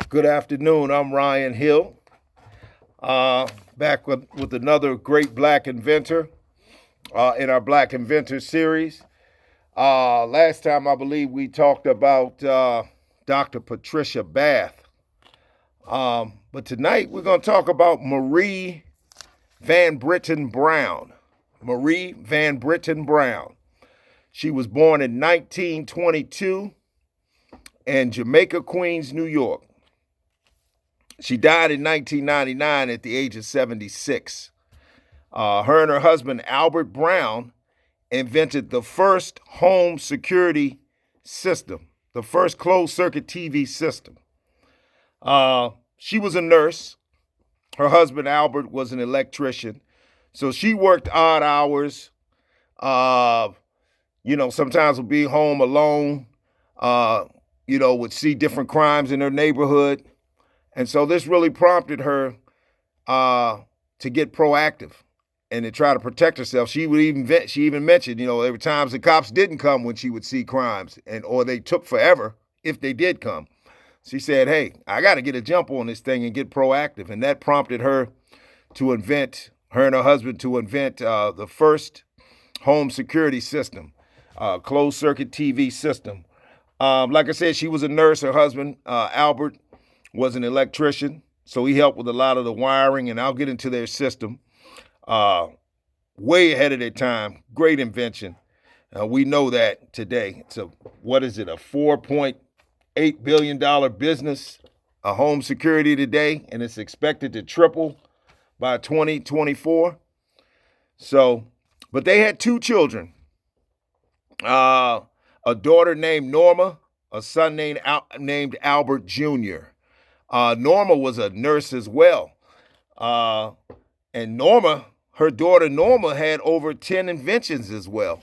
Good afternoon. I'm Ryan Hill, back with another great black inventor in our Black Inventor series. Last time, I believe we talked about Dr. Patricia Bath. But tonight, we're going to talk about Marie Van Brittan Brown. Marie Van Brittan Brown. She was born in 1922 in Jamaica, Queens, New York. She died in 1999 at the age of 76. Her and her husband, Albert Brown, invented the first home security system, the first closed-circuit TV system. She was a nurse. Her husband, Albert, was an electrician. So she worked odd hours, sometimes would be home alone, would see different crimes in her neighborhood. And so this really prompted her to get proactive and to try to protect herself. She even mentioned, there were times the cops didn't come when she would see crimes, or they took forever if they did come. She said, "Hey, I got to get a jump on this thing and get proactive," and that prompted her and her husband to invent the first home security system, closed circuit TV system. Like I said, she was a nurse. Her husband, Albert, was an electrician, so he helped with a lot of the wiring, and I'll get into their system. Way ahead of their time. Great invention. We know that today. It's a $4.8 billion business, a home security today, and it's expected to triple by 2024. So, but they had two children, a daughter named Norma, a son named Albert Jr. Norma was a nurse as well. And her daughter Norma had over 10 inventions as well.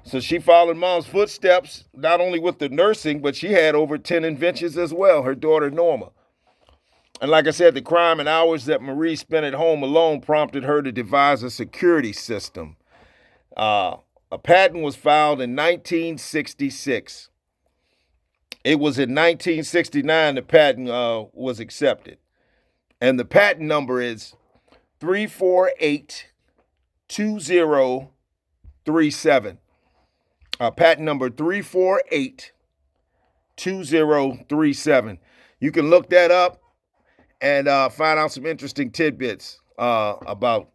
So she followed mom's footsteps, not only with the nursing, but she had over 10 inventions as well, her daughter Norma. And like I said, the crime and hours that Marie spent at home alone prompted her to devise a security system. A patent was filed in 1966. It was in 1969 the patent was accepted. And the patent number is 3482037. Patent number 3482037. You can look that up and find out some interesting tidbits about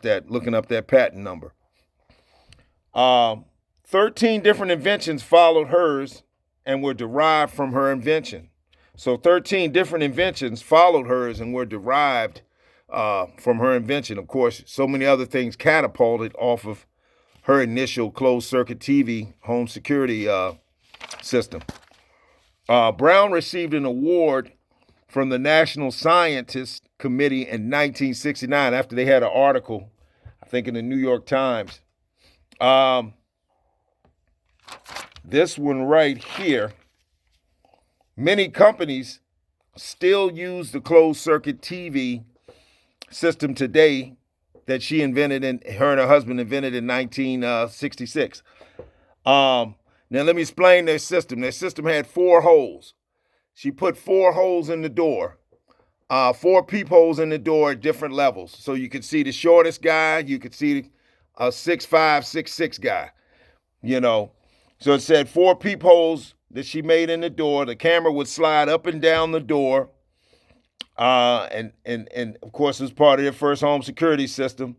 that, looking up that patent number. 13 different inventions followed hers and were derived from her invention. So 13 different inventions followed hers and were derived from her invention. Of course, so many other things catapulted off of her initial closed-circuit TV home security system. Brown received an award from the National Scientist Committee in 1969 after they had an article, I think in the New York Times. This one right here, many companies still use the closed-circuit TV system today that she invented and her and her husband invented in 1966. Now let me explain their system. Their system had 4 holes. She put 4 holes in the door, 4 peepholes in the door at different levels. So you could see the shortest guy, you could see a 6'5", 6'6" guy, So it said 4 peepholes that she made in the door. The camera would slide up and down the door. And of course, it was part of their first home security system.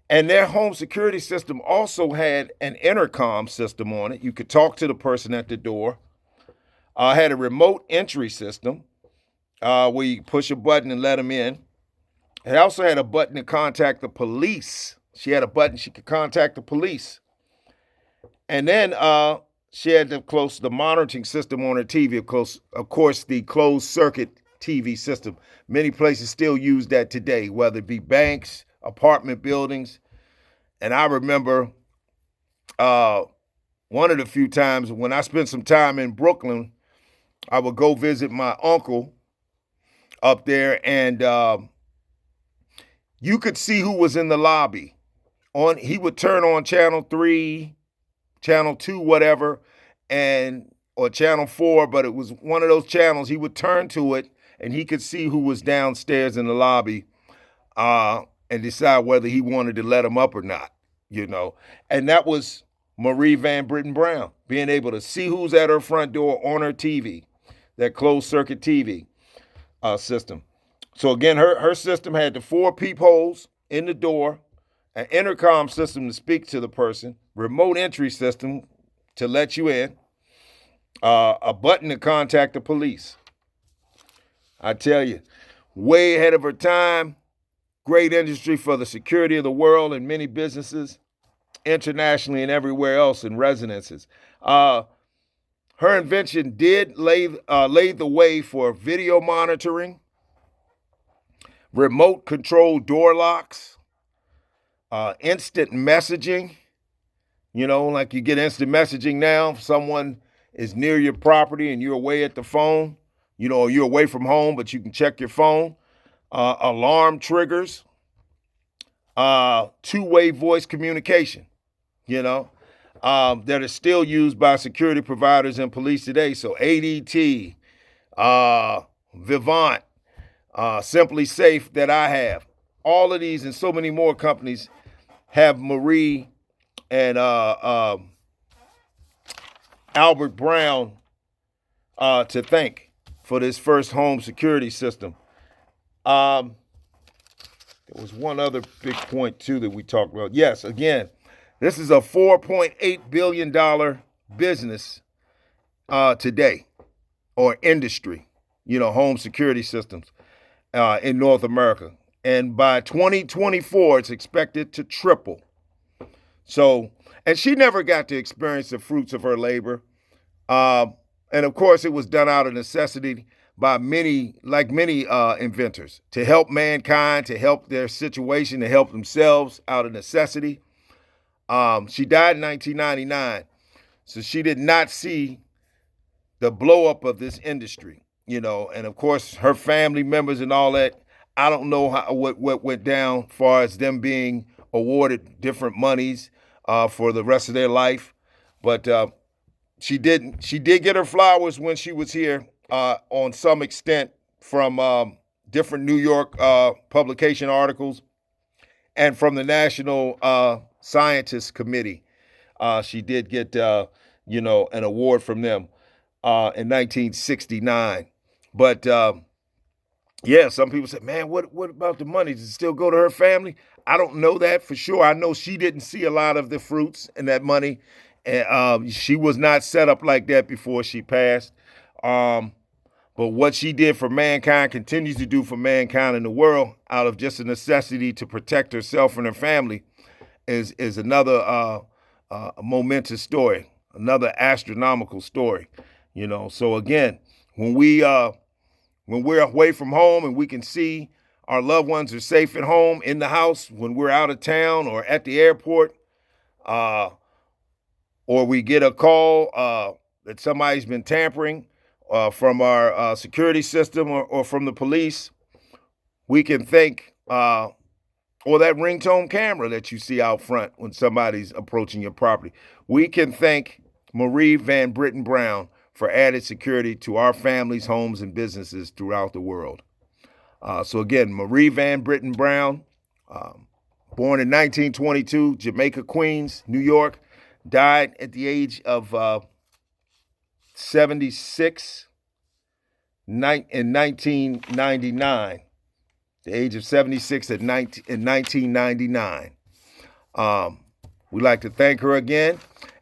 And their home security system also had an intercom system on it. You could talk to the person at the door. Had a remote entry system where you push a button and let them in. It also had a button to contact the police. She had a button she could contact the police. And then she had the monitoring system on her TV. Of course, the closed circuit TV system. Many places still use that today, whether it be banks, apartment buildings. And I remember one of the few times when I spent some time in Brooklyn, I would go visit my uncle up there, and you could see who was in the lobby. He would turn on channel 3, channel 2, whatever, and or Channel 4, but it was one of those channels. He would turn to it, and he could see who was downstairs in the lobby and decide whether he wanted to let them up or not, And that was Marie Van Brittan Brown, being able to see who's at her front door on her TV, that closed-circuit TV system. So again, her system had the 4 peepholes in the door, an intercom system to speak to the person, remote entry system to let you in, a button to contact the police. I tell you, way ahead of her time, great industry for the security of the world and many businesses internationally and everywhere else in residences. Her invention did lay the way for video monitoring, remote control door locks, instant messaging. Like you get instant messaging now. If someone is near your property and you're away at the phone, or you're away from home, but you can check your phone. Alarm triggers, two-way voice communication, that is still used by security providers and police today. So ADT, Vivant, Simply Safe that I have. All of these and so many more companies have Marie and Albert Brown to thank for this first home security system. There was one other big point, too, that we talked about. Yes, again, this is a $4.8 billion business today, or industry, home security systems in North America. And by 2024, it's expected to triple. So, and she never got to experience the fruits of her labor. And of course, it was done out of necessity by many inventors, to help mankind, to help their situation, to help themselves out of necessity. She died in 1999, so she did not see the blow up of this industry, and of course, her family members and all that. I don't know what went down as far as them being awarded different monies for the rest of their life, but she did get her flowers when she was here. On some extent from different New York publication articles and from the National Scientist Committee. She did get, an award from them in 1969. But, some people say, man, what about the money? Does it still go to her family? I don't know that for sure. I know she didn't see a lot of the fruits and that money. And she was not set up like that before she passed. But what she did for mankind, continues to do for mankind in the world, out of just a necessity to protect herself and her family, is another momentous story, another astronomical story. So again, when we're away from home and we can see our loved ones are safe at home, in the house, when we're out of town or at the airport, or we get a call that somebody's been tampering from our security system or from the police, we can thank, or that ringtone camera that you see out front when somebody's approaching your property. We can thank Marie Van Brittan Brown for added security to our families, homes, and businesses throughout the world. So again, Marie Van Brittan Brown, born in 1922, Jamaica, Queens, New York, died at the age of 76 in 1999. The age of 76 in 1999. We'd like to thank her again,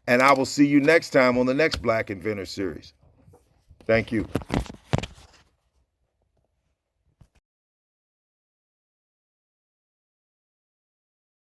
and I will see you next time on the next Black Inventor Series. Thank you.